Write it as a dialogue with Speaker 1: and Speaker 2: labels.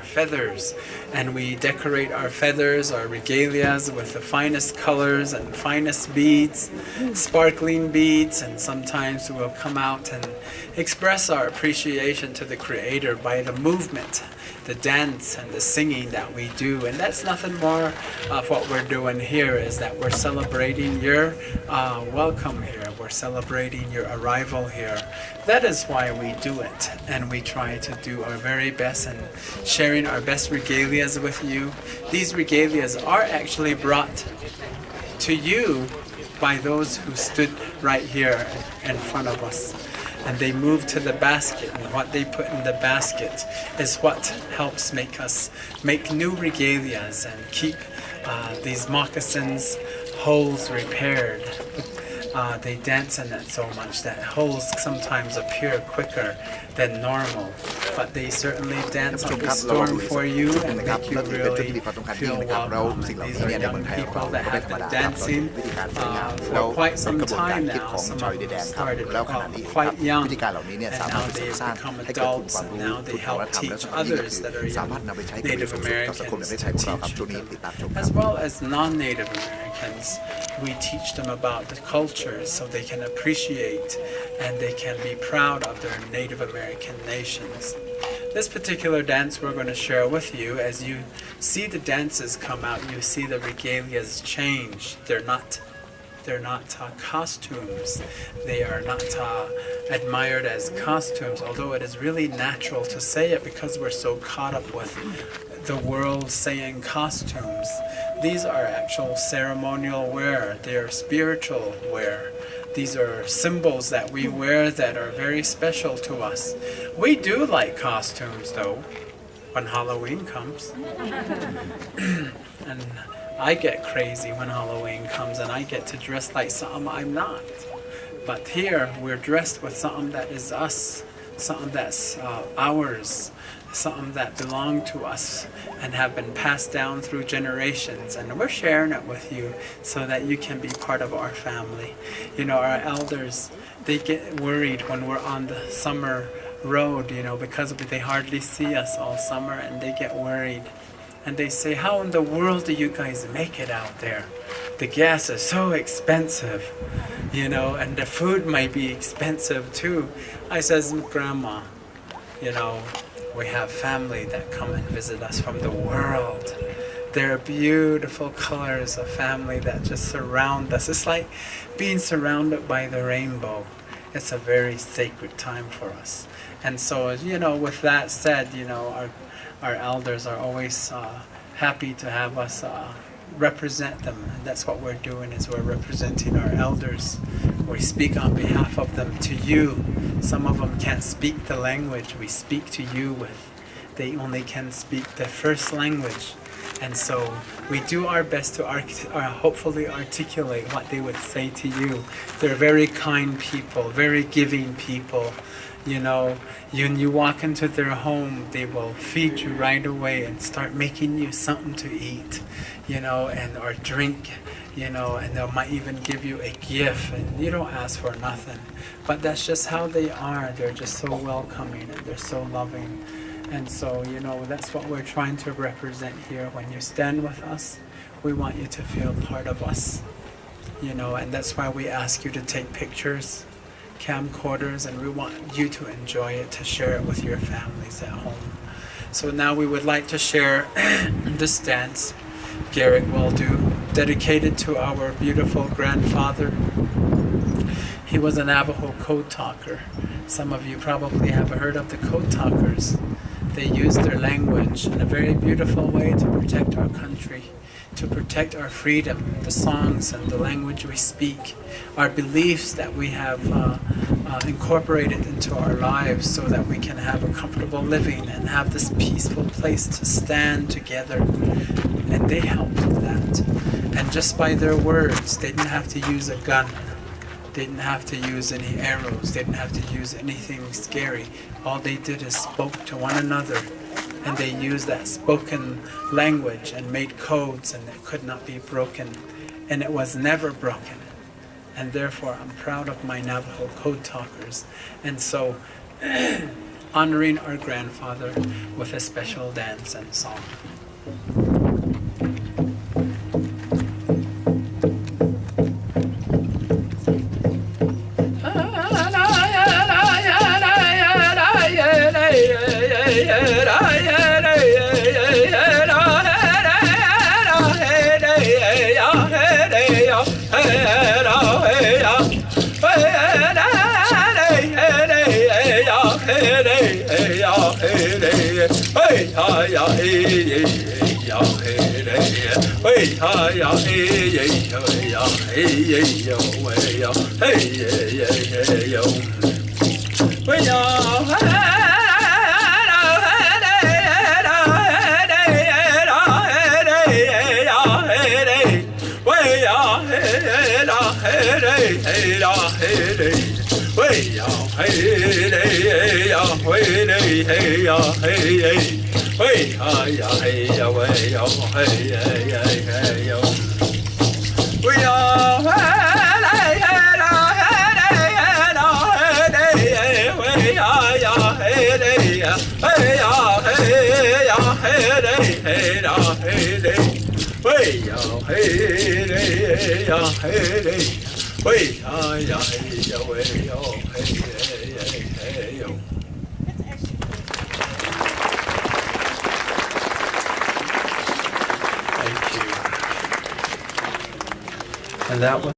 Speaker 1: feathers, and we decorate our feathers, our regalias, with the finest colors and finest beads, sparkling beads, and sometimes we'll come out and express our appreciation to the Creator by the movement, the dance and the singing that we do. And that's nothing more of what we're doing here, is that we're celebrating your welcome here. We're celebrating your arrival here. That is why we do it, and we try to do our very best and sharing our best regalias with you. These regalias are actually brought to you by those who stood right here in front of us. And they move to the basket, and what they put in the basket is what helps make new regalias and keep these moccasins' holes repaired. They dance in it so much that holes sometimes appear quicker than normal, but they certainly dance up a storm for you and make you really feel welcome. And these are young people that have been dancing for quite some time now. Some of them started quite young, and now they have become adults, and now they help teach others that are young Native Americans to teach them. As well as non-Native Americans, we teach them about the cultures so they can appreciate and they can be proud of their Native American nations. This particular dance we're going to share with you, as you see the dances come out, you see the regalias change. They're not costumes. They are not admired as costumes, although it is really natural to say it because we're so caught up with the world saying costumes. These are actual ceremonial wear. They are spiritual wear. These are symbols that we wear that are very special to us. We do like costumes though, when Halloween comes. And I get crazy when Halloween comes and I get to dress like something I'm not. But here we're dressed with something that is us, something that's ours, something that belong to us and have been passed down through generations, and we're sharing it with you so that you can be part of our family. You know, our elders, they get worried when we're on the summer road, you know, because they hardly see us all summer, and they get worried. And they say, how in the world do you guys make it out there? The gas is so expensive, you know, and the food might be expensive too. I says, Grandma, you know, we have family that come and visit us from the world. There are beautiful colors of family that just surround us. It's like being surrounded by the rainbow. It's a very sacred time for us. And so, you know, with that said, you know, our elders are always happy to have us represent them. And that's what we're doing, is we're representing our elders. We speak on behalf of them to you. Some of them can't speak the language we speak to you with. They only can speak the first language. And so we do our best to hopefully articulate what they would say to you. They're very kind people, very giving people. You know, when you walk into their home, they will feed you right away and start making you something to eat, you know, and or drink, you know, and they might even give you a gift, and you don't ask for nothing. But that's just how they are. They're just so welcoming and they're so loving. And so, you know, that's what we're trying to represent here. When you stand with us, we want you to feel part of us, you know, and that's why we ask you to take pictures, camcorders, and we want you to enjoy it, to share it with your families at home. So now we would like to share this dance Garrett will do, dedicated to our beautiful grandfather. He was a Navajo code talker. Some of you probably have heard of the code talkers. They used their language in a very beautiful way to protect our country, to protect our freedom, the songs and the language we speak, our beliefs that we have incorporated into our lives so that we can have a comfortable living and have this peaceful place to stand together. And they helped with that. And just by their words, they didn't have to use a gun. They didn't have to use any arrows. They didn't have to use anything scary. All they did is spoke to one another, and they used that spoken language and made codes, and it could not be broken, and it was never broken. And therefore, I'm proud of my Navajo code talkers. And so, honoring our grandfather with a special dance and song. Thank you. And that was